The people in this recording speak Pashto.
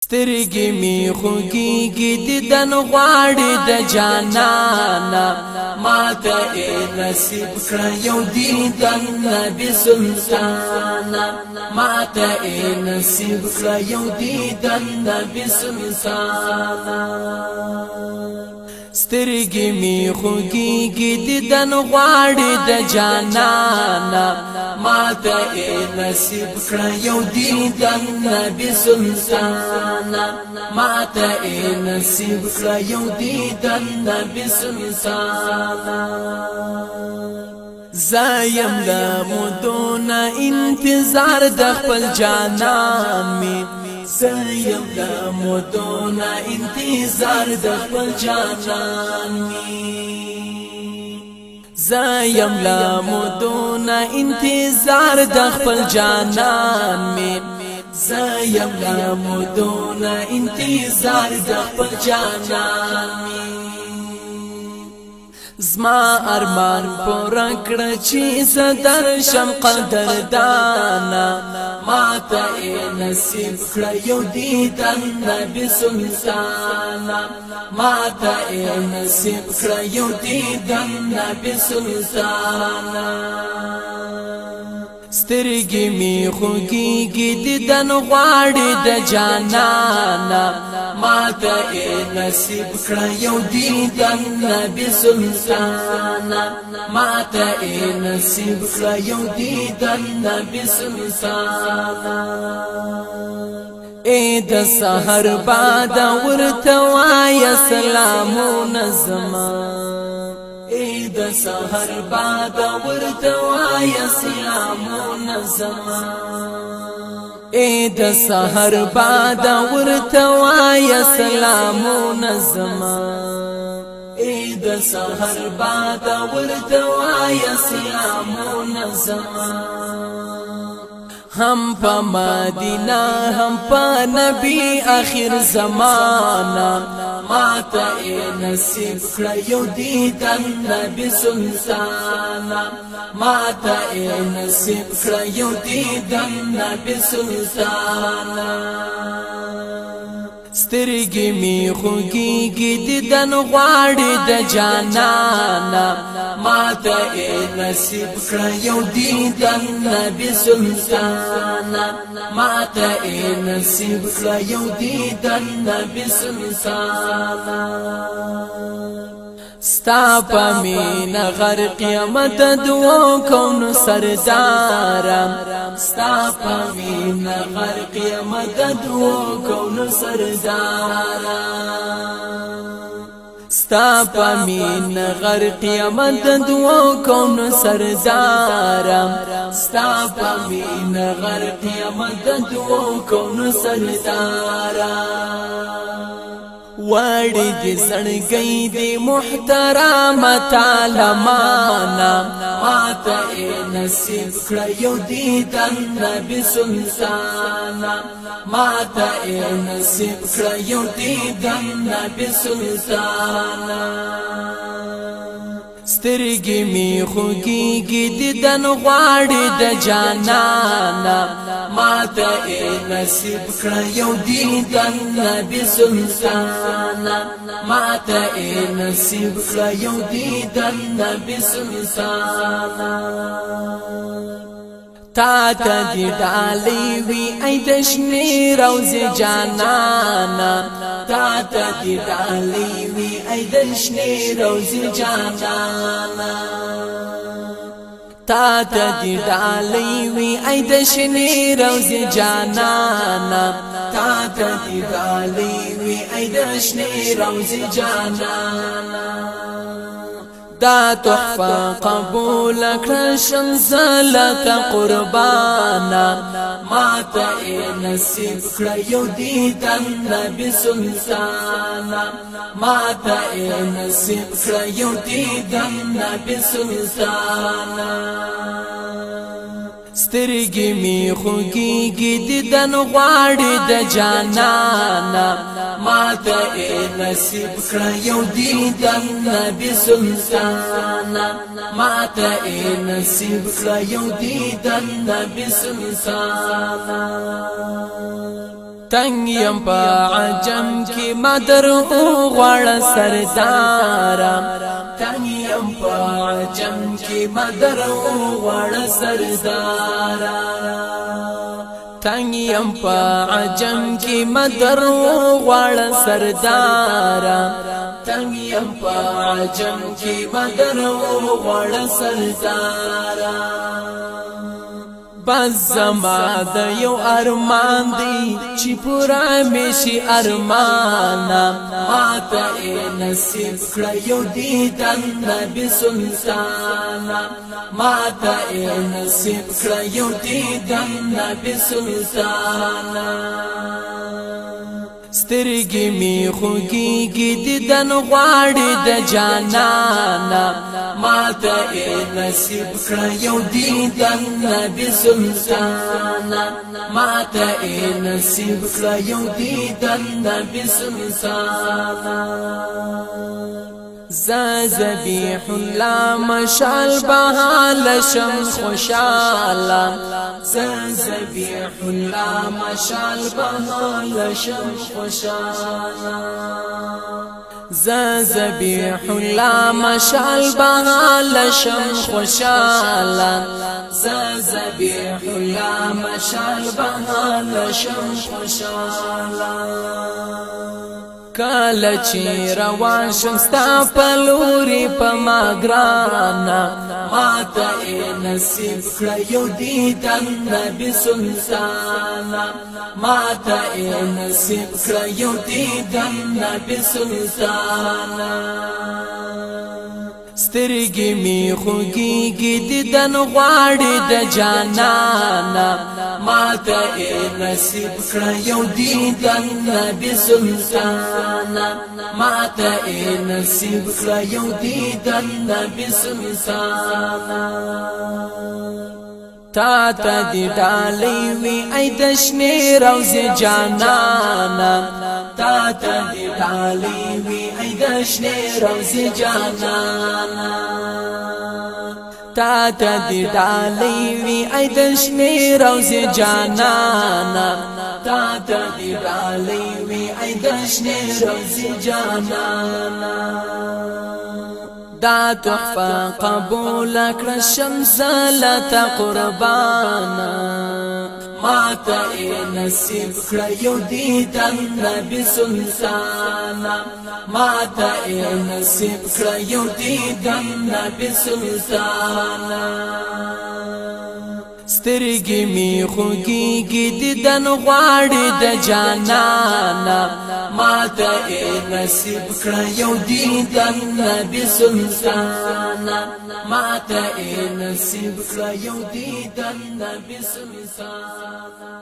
سترګې می خوږیږي دیدن غواړي د جانانا ماته نصیب کړه یو دیدن نبی سلطانا ماته نصیب کړه یو دیدن نبی سلطانا سترګې می خوږیږي دیدن غواړي د جانانا ماته نصیب کړه یو دیدن نبی سلطانا ماته نصیب کړه یو دیدن نبی سلطانا زایم لمدون انتظار د خپل جانان می زایم لمدون انتظار د خپل جانان می زایم لمدون انتظار د خپل جانان می زایم لمدون انتظار د خپل جانان می زما ارمان پورا کړه چې زدر شم قدردانا ماته نصیب کړه یو دیدن نبی سلطانا ماته نصیب کړه یو دیدن نبی سلطانا سترګې می خوږیږي دیدن غواړي د جانانا ماته نصیب کړه یو دیدن نبی سلطانا ماته نصیب کړه یو دیدن نبی سلطانا اے د سحر باد ورته وای سلامونه زما اے د سحر باد ورته وای سلامونه زما اے د سحر باد ورته وای سلامونه زما اے د سحر باد ورته وای سلامونه زما هم په مدینه هم په نبی اخر زمانہ ماته نصیب کړه یو دیدن نبی سلطانا ماته نصیب کړه یو دیدن نبی سلطانا سترګې می خوږیږي دیدن غواړي د جانانا ماته نصیب کړه یو دیدن نبی سلطانا ماته نصیب کړه یو دیدن نبی سلطانا ستا پمین غر قیامت دعا کون سردارم ستا پمین غر قیامت دعا کون سردارم ستا پمین غر قیامت دعا کون سردارم ستا پمین غر قیامت دعا کون سردارم وړي دې سړګي دې محترم تعلمانا ماته نصیب کړه یو دیدن نبی سلطانا ماته نصیب کړه یو دیدن نبی سلطانا سترګې می خوږیږي دیدن غواړي د جانانا ماته نصیب کړه یو دیدن نبی سلطانا ماته نصیب کړه یو دیدن نبی سلطانا تا ته دی ډالۍ وی ای د شنې روزې جانانا تا ته دی ډالۍ وی ای د شنې روزې جانانا تا ته دی ډالۍ وی ای د شنې روزې جانانا تا ته دی ډالۍ وی ای د شنې روزې جانانا دا تحفه قبول کړه شمزلک قربانا ماته نصیب کړه یو دیدن نبی سلطانا ماته نصیب کړه یو دیدن نبی سلطانا سترګې می خوږیږي دیدن غواړي د جانانا ماته نصیب کړه یو دیدن نبی سلطانا ماته نصیب کړه یو دیدن نبی سلطانا تنگ یم په عجم کې مدر او غړ سردارا تنگ یم په عجم کې مدر او غړ سردارا تنگ یم په عجم کې مدر او غړ سردارا تنگ یم په عجم کې مدر او غړ سردارا بس زما د یو ارمان دی چې پورا میشي ارمانا ماته نصیب کړه یو دیدن نبی سلطانا ماته نصیب کړه یو دیدن نبی سلطانا سترګې می خوږیږي دیدن غواړي د جانانا ماته نصیب کړه یو دیدن نبی سلطانا ماته نصیب کړه یو دیدن نبی سلطانا ذبیح الله مشال بهال شمس خوشالا ذبیح الله مشال بهال شمس خوشالا ذبیح الله مشال بهال شمس خوشالا ذبیح الله مشال بهال شمس خوشالا کله چې روان شم ستا په لوري په ما ګرانا ماته نصیب کړه یو دیدن نبی سلطانا ماته نصیب کړه یو دیدن نبی سلطانا سترګې می خوږیږي دیدن غواړي د جانانا ماته نصیب کړه یو دیدن نبی سلطانا ماته نصیب کړه یو دیدن نبی سلطانا تا ته دی ډالۍ وي ای د شنې روضې جانانا تا ته دی ډالۍ وي ای د شنې روضې جانانا تا ته دی ډالۍ وي ای د شنې روضې جانانا تا ته دی ډالۍ وي ای د شنې روضې جانانا دا تحفه قبول کړه شمس لته قربانا ماته نصیب کړه یو دیدن نبی سلطانا ماته نصیب کړه یو دیدن نبی سلطانا سترګې می خوږیږي دیدن غواړي د جانانا ماته نصیب کړه یو دیدن نبی سلطانا ماته نصیب کړه یو دیدن نبی سلطانا